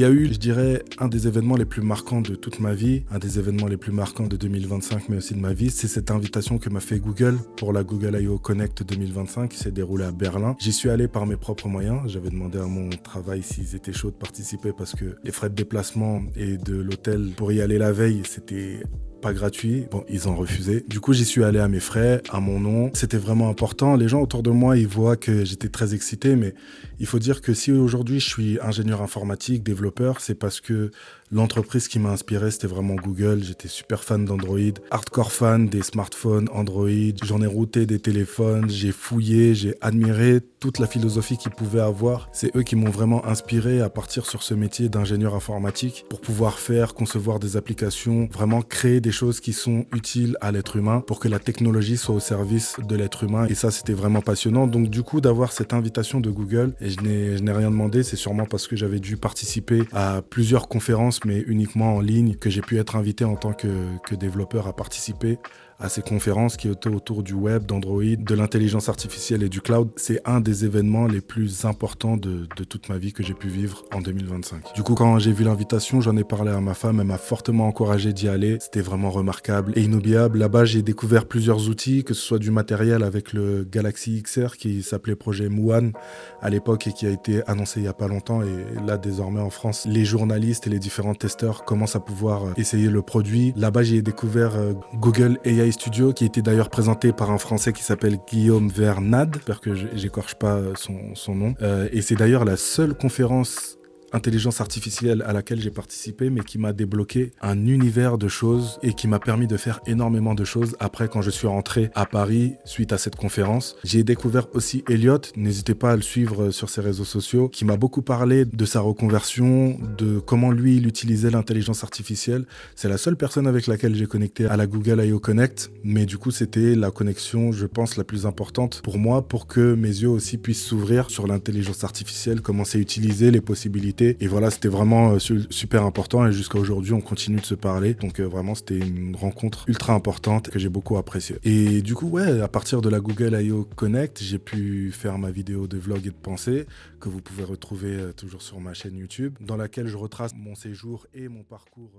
Il y a eu, je dirais, un des événements les plus marquants de toute ma vie, un des événements les plus marquants de 2025, mais aussi de ma vie, c'est cette invitation que m'a fait Google pour la Google I/O Connect 2025 qui s'est déroulée à Berlin. J'y suis allé par mes propres moyens. J'avais demandé à mon travail s'ils étaient chauds de participer parce que les frais de déplacement et de l'hôtel pour y aller la veille, c'était pas gratuit. Bon, ils ont refusé. Du coup, j'y suis allé à mes frais, à mon nom. C'était vraiment important. Les gens autour de moi, ils voient que j'étais très excité, mais il faut dire que si aujourd'hui je suis ingénieur informatique, développeur, c'est parce que l'entreprise qui m'a inspiré, c'était vraiment Google. J'étais super fan d'Android, hardcore fan des smartphones Android. J'en ai routé des téléphones, j'ai fouillé, j'ai admiré toute la philosophie qu'ils pouvaient avoir. C'est eux qui m'ont vraiment inspiré à partir sur ce métier d'ingénieur informatique pour pouvoir faire, concevoir des applications, vraiment créer des choses qui sont utiles à l'être humain pour que la technologie soit au service de l'être humain. Et ça, c'était vraiment passionnant. Donc du coup, d'avoir cette invitation de Google, et je n'ai rien demandé, c'est sûrement parce que j'avais dû participer à plusieurs conférences, mais uniquement en ligne, que j'ai pu être invité en tant que développeur à participer à ces conférences qui étaient autour du web, d'Android, de l'intelligence artificielle et du cloud. C'est un des événements les plus importants de toute ma vie que j'ai pu vivre en 2025. Du coup, quand j'ai vu l'invitation, j'en ai parlé à ma femme, elle m'a fortement encouragé d'y aller. C'était vraiment remarquable et inoubliable. Là-bas, j'ai découvert plusieurs outils, que ce soit du matériel avec le Galaxy XR qui s'appelait projet Muan à l'époque et qui a été annoncé il y a pas longtemps. Et là, désormais en France, les journalistes et les différents testeurs commencent à pouvoir essayer le produit. Là-bas, j'ai découvert Google AI Studio, qui était d'ailleurs présenté par un Français qui s'appelle Guillaume Vernade. J'espère que j'écorche pas son nom. Et c'est d'ailleurs la seule conférence intelligence artificielle à laquelle j'ai participé, mais qui m'a débloqué un univers de choses et qui m'a permis de faire énormément de choses après quand je suis rentré à Paris suite à cette conférence. J'ai découvert aussi Elliot, n'hésitez pas à le suivre sur ses réseaux sociaux, qui m'a beaucoup parlé de sa reconversion, de comment lui il utilisait l'intelligence artificielle. C'est la seule personne avec laquelle j'ai connecté à la Google I/O Connect, mais du coup c'était la connexion, je pense, la plus importante pour moi, pour que mes yeux aussi puissent s'ouvrir sur l'intelligence artificielle, comment c'est utilisé, les possibilités. Et voilà, c'était vraiment super important et jusqu'à aujourd'hui, on continue de se parler. Donc vraiment, c'était une rencontre ultra importante que j'ai beaucoup appréciée. Et du coup, ouais, à partir de la Google I/O Connect, j'ai pu faire ma vidéo de vlog et de pensée que vous pouvez retrouver toujours sur ma chaîne YouTube, dans laquelle je retrace mon séjour et mon parcours